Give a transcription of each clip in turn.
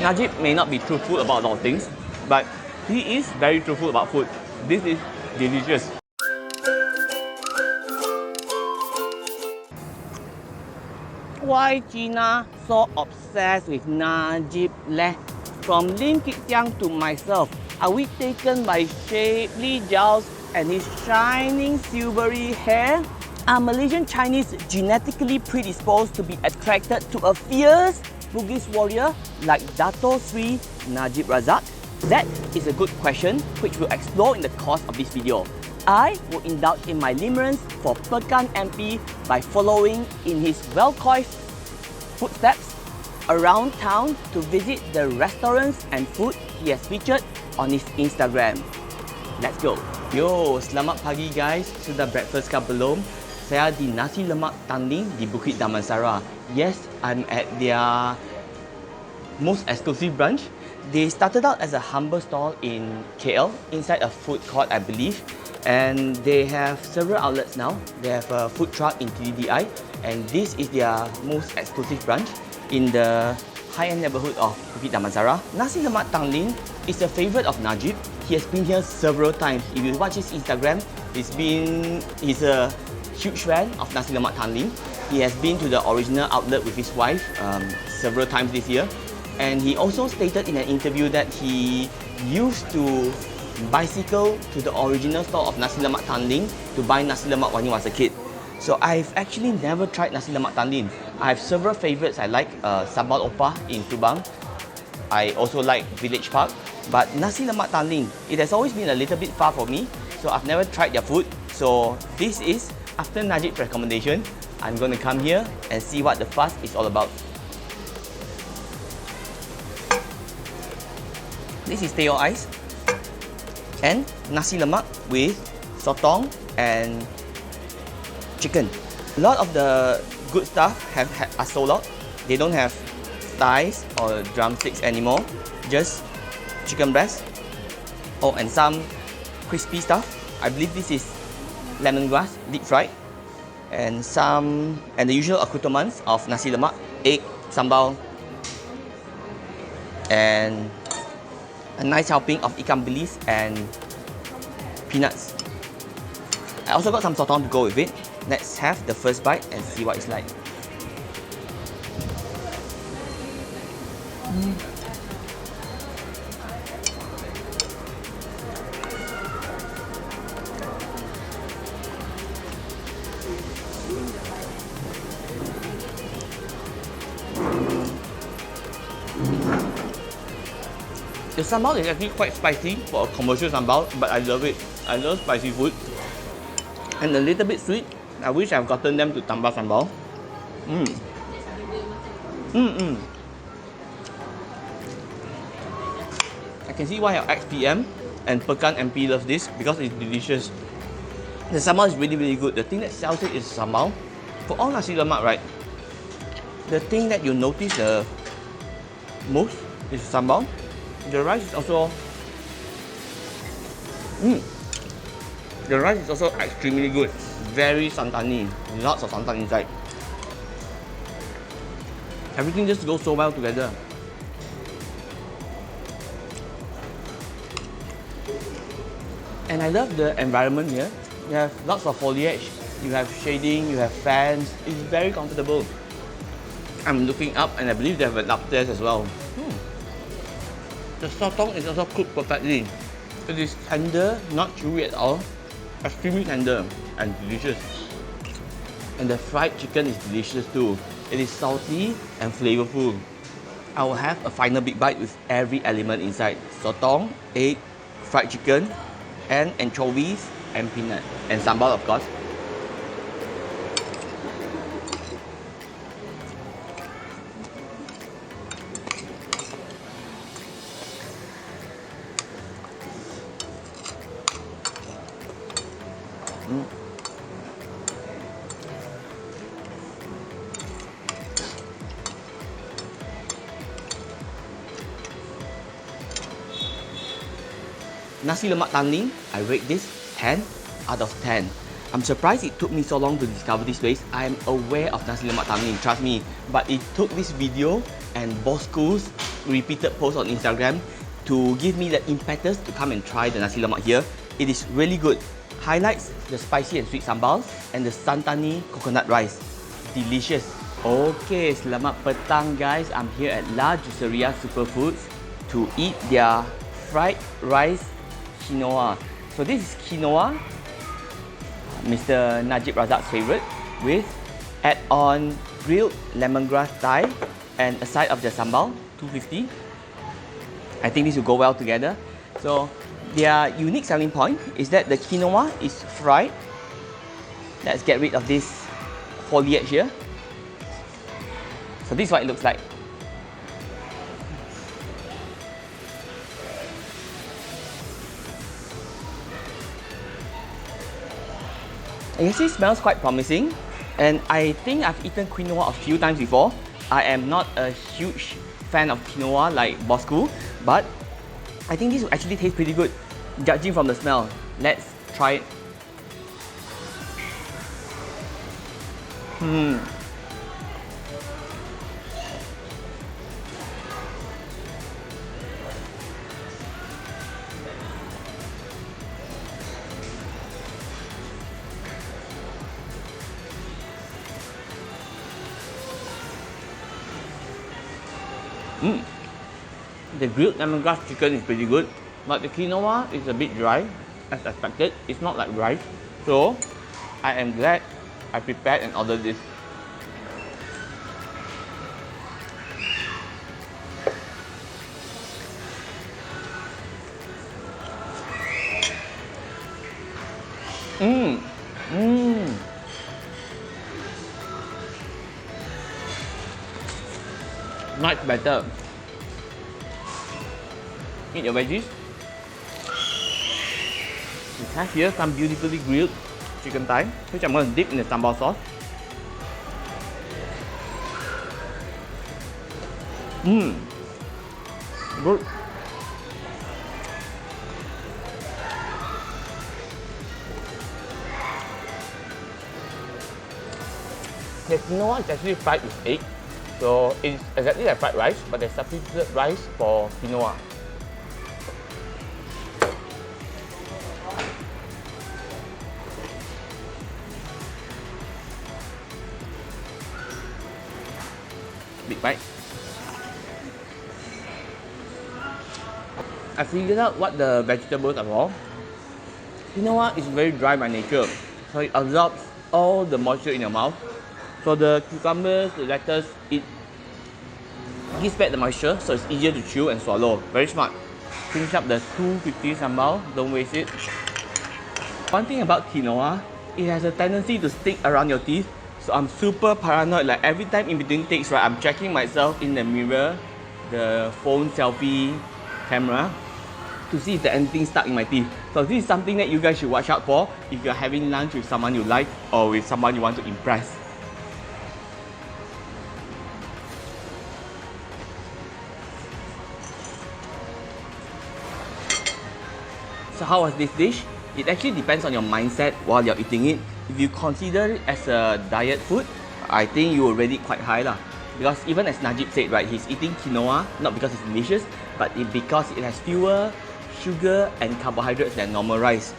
Najib may not be truthful about a lot of things, but he is very truthful about food. This is delicious. Why Gina so obsessed with Najib leh? From Lim Kit Tiang to myself, are we taken by shapely jowls and his shining silvery hair? Are Malaysian Chinese genetically predisposed to be attracted to a fierce Bugis warrior like Dato Sri Najib Razak? That is a good question which we'll explore in the course of this video. I will indulge in my limerence for Pekan MP by following in his well-coiffed footsteps around town to visit the restaurants and food he has featured on his Instagram. Let's go! Yo, selamat pagi guys. Sudah breakfast kah belum? Saya di Nasi Lemak Tanglin di Bukit Damansara. Yes, I'm at their most exclusive branch. They started out as a humble stall in KL, inside a food court I believe. And they have several outlets now. They have a food truck in TDDI, and this is their most exclusive branch in the high-end neighborhood of Bukit Damansara. Nasi Lemak Tanglin is a favorite of Najib. He has been here several times. If you watch his Instagram, he's a huge fan of Nasi Lemak Tanglin. He has been to the original outlet with his wife several times this year. And he also stated in an interview that he used to bicycle to the original store of Nasi Lemak Tanglin to buy Nasi Lemak when he was a kid. So I've actually never tried Nasi Lemak Tanglin. I have several favorites. I like Sambal Opah in Subang. I also like Village Park. But Nasi Lemak Tanglin, it has always been a little bit far for me. So I've never tried their food. So this is, after Najib's recommendation, I'm going to come here and see what the fuss is all about. This is teh o ice and nasi lemak with sotong and chicken. A lot of the good stuff are sold out. They don't have thighs or drumsticks anymore, just chicken breast. Oh, and some crispy stuff. I believe this is lemongrass, deep fried, and the usual accoutrements of nasi lemak, egg, sambal, and a nice helping of ikan bilis and peanuts. I also got some sotong to go with it. Let's have the first bite and see what it's like. The sambal is actually quite spicy for a commercial sambal, but I love it. I love spicy food. And a little bit sweet. I wish I've gotten them to tambah sambal. I can see why our ex-PM and Pekan MP love this, because it's delicious. The sambal is really, really good. The thing that sells it is sambal. For all nasi lemak, right? The thing that you notice the most is sambal. The rice is also extremely good. Very santani. Lots of santan inside. Everything just goes so well together. And I love the environment here. You have lots of foliage. You have shading, you have fans. It's very comfortable. I'm looking up and I believe they have an upstairs as well. The sotong is also cooked perfectly. It is tender, not chewy at all. Extremely tender and delicious. And the fried chicken is delicious too. It is salty and flavorful. I will have a final big bite with every element inside. Sotong, egg, fried chicken, and anchovies and peanut. And sambal, of course. Nasi Lemak Tanglin, I rate this 10 out of 10. I'm surprised it took me so long to discover this place. I'm aware of Nasi Lemak Tanglin, trust me. But it took this video and Bossku's repeated posts on Instagram to give me the impetus to come and try the nasi lemak here. It is really good. Highlights the spicy and sweet sambal and the santani coconut rice. Delicious. Okay, selamat petang guys. I'm here at Juiceria Superfoods to eat their fried rice quinoa. So this is quinoa, Mr. Najib Razak's favorite, with add-on grilled lemongrass Thai and a side of the sambal, 250. I think this will go well together. So their unique selling point is that the quinoa is fried. Let's get rid of this foliage here. So this is what it looks like. It actually smells quite promising, and I think I've eaten quinoa a few times before. I am not a huge fan of quinoa like Bossku, but I think this will actually taste pretty good, judging from the smell. Let's try it. The grilled lemongrass chicken is pretty good, but the quinoa is a bit dry, as expected. It's not like rice, so I am glad I prepared and ordered this. Much better. Eat your veggies. We have here some beautifully grilled chicken thigh, which I'm going to dip in the sambal sauce. Good. The quinoa is actually fried with egg, so it's exactly like fried rice, but they substituted rice for quinoa. Big bite. I figured out what the vegetables are for. Quinoa is very dry by nature, so it absorbs all the moisture in your mouth. So the cucumbers, the lettuce, it gives back the moisture, so it's easier to chew and swallow. Very smart. Finish up the 250 sambal, don't waste it. One thing about quinoa, it has a tendency to stick around your teeth. So I'm super paranoid, like every time in between takes, right, I'm checking myself in the mirror, the phone selfie camera, to see if there's anything stuck in my teeth. So this is something that you guys should watch out for if you're having lunch with someone you like or with someone you want to impress. So how was this dish? It actually depends on your mindset while you're eating it. If you consider it as a diet food, I think you will rate it quite high lah. Because even as Najib said, right, he's eating quinoa not because it's delicious, but because it has fewer sugar and carbohydrates than normal rice.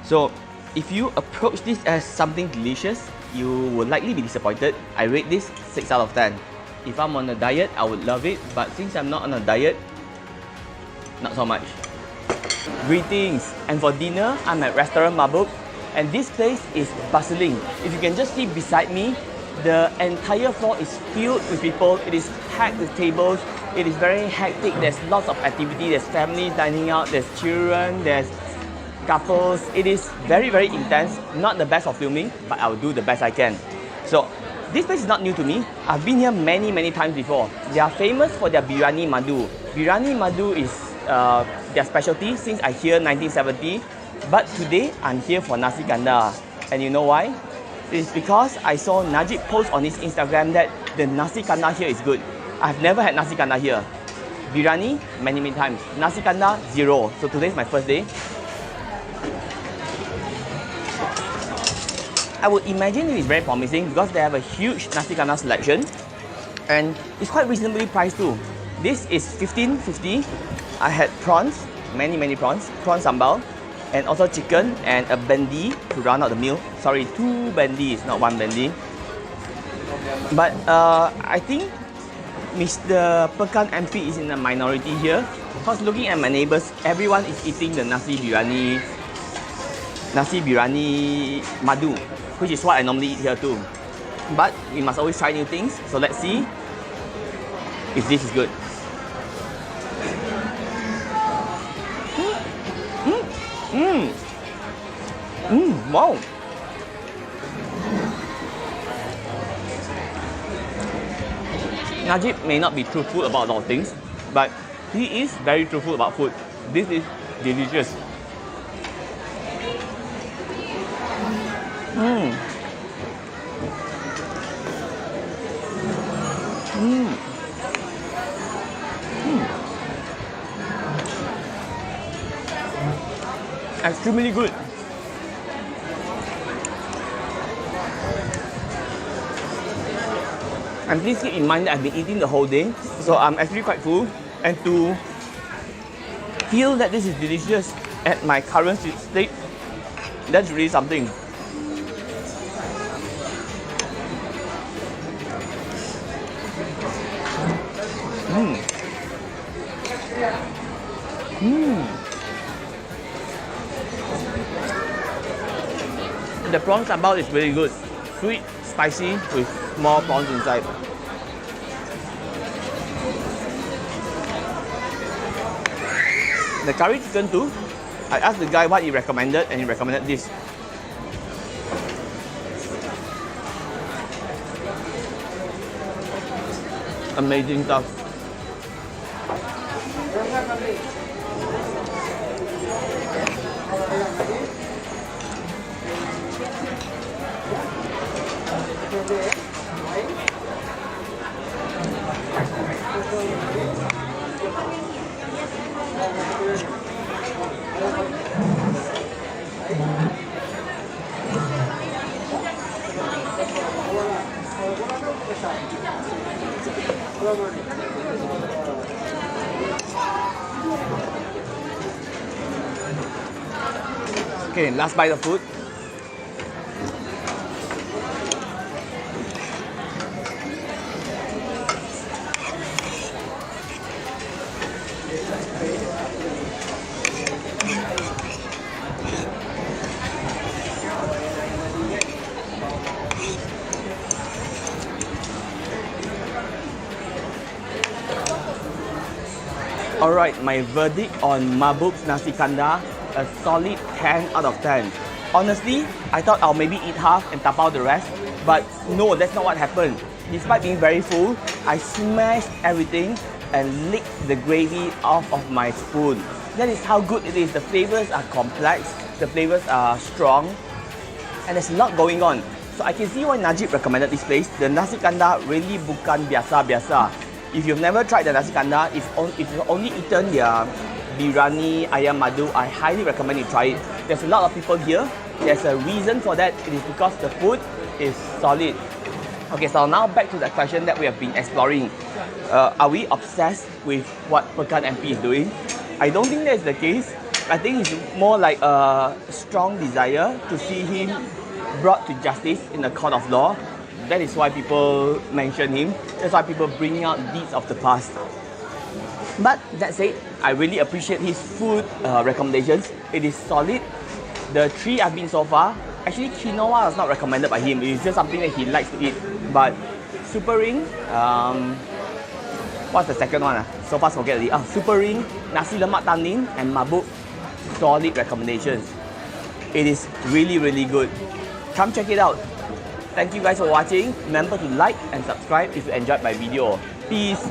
So if you approach this as something delicious, you will likely be disappointed. I rate this 6 out of 10. If I'm on a diet, I would love it, but since I'm not on a diet, not so much. Greetings, and for dinner, I'm at Restaran Mahbub, and this place is bustling. If you can just see beside me, the entire floor is filled with people. It is packed with tables. It is very hectic. There's lots of activity. There's families dining out. There's children. There's couples. It is very, very intense. Not the best for filming, but I'll do the best I can. So this place is not new to me. I've been here many, many times before. They are famous for their biryani madu. Biryani madu is their specialty since I hear 1970. But today, I'm here for Nasi Kandar. And you know why? It's because I saw Najib post on his Instagram that the Nasi Kandar here is good. I've never had Nasi Kandar here. Biryani, many, many times. Nasi Kandar, 0. So today's my first day. I would imagine it is very promising because they have a huge Nasi Kandar selection. And it's quite reasonably priced too. This is 15.50. I had prawns, many prawns, prawn sambal, and also chicken and a bendi to round out the meal. Sorry, 2 bendis, not 1 bendi. But I think Mr. Pekan MP is in a minority here, because looking at my neighbors, everyone is eating the nasi biryani madu, which is what I normally eat here too. But we must always try new things, so let's see if this is good. Wow. Najib may not be truthful about a lot of things, but he is very truthful about food. This is delicious. Extremely good. And please keep in mind that I've been eating the whole day, so I'm actually quite full. And to feel that this is delicious at my current state, that's really something. The prawn sambal is really good. Sweet, spicy, with more prawns inside. The curry chicken too, I asked the guy what he recommended, and he recommended this. Amazing stuff. Okay, last bite of food. Alright, my verdict on Mahbub's Nasi Kandar, a solid 10 out of 10. Honestly, I thought I'll maybe eat half and tap out the rest, but no, that's not what happened. Despite being very full, I smashed everything and licked the gravy off of my spoon. That is how good it is. The flavors are complex, the flavors are strong, and there's a lot going on. So I can see why Najib recommended this place. The Nasi Kandar really bukan biasa-biasa. If you've never tried the Nasi Kandar, if you've only eaten their biryani ayam madu, I highly recommend you try it. There's a lot of people here. There's a reason for that. It is because the food is solid. Okay, so now back to the question that we have been exploring. Are we obsessed with what Pekan MP is doing? I don't think that's the case. I think it's more like a strong desire to see him brought to justice in the court of law. That is why people mention him. That's why people bring out deeds of the past. But that said, I really appreciate his food recommendations. It is solid. The 3 I've been so far, actually quinoa was not recommended by him. It's just something that he likes to eat. But Super Ring, what's the second one? So fast forget it. Super Ring, Nasi Lemak Tanglin, and Mahbub, solid recommendations. It is really, really good. Come check it out. Thank you guys for watching. Remember to like and subscribe if you enjoyed my video. Peace.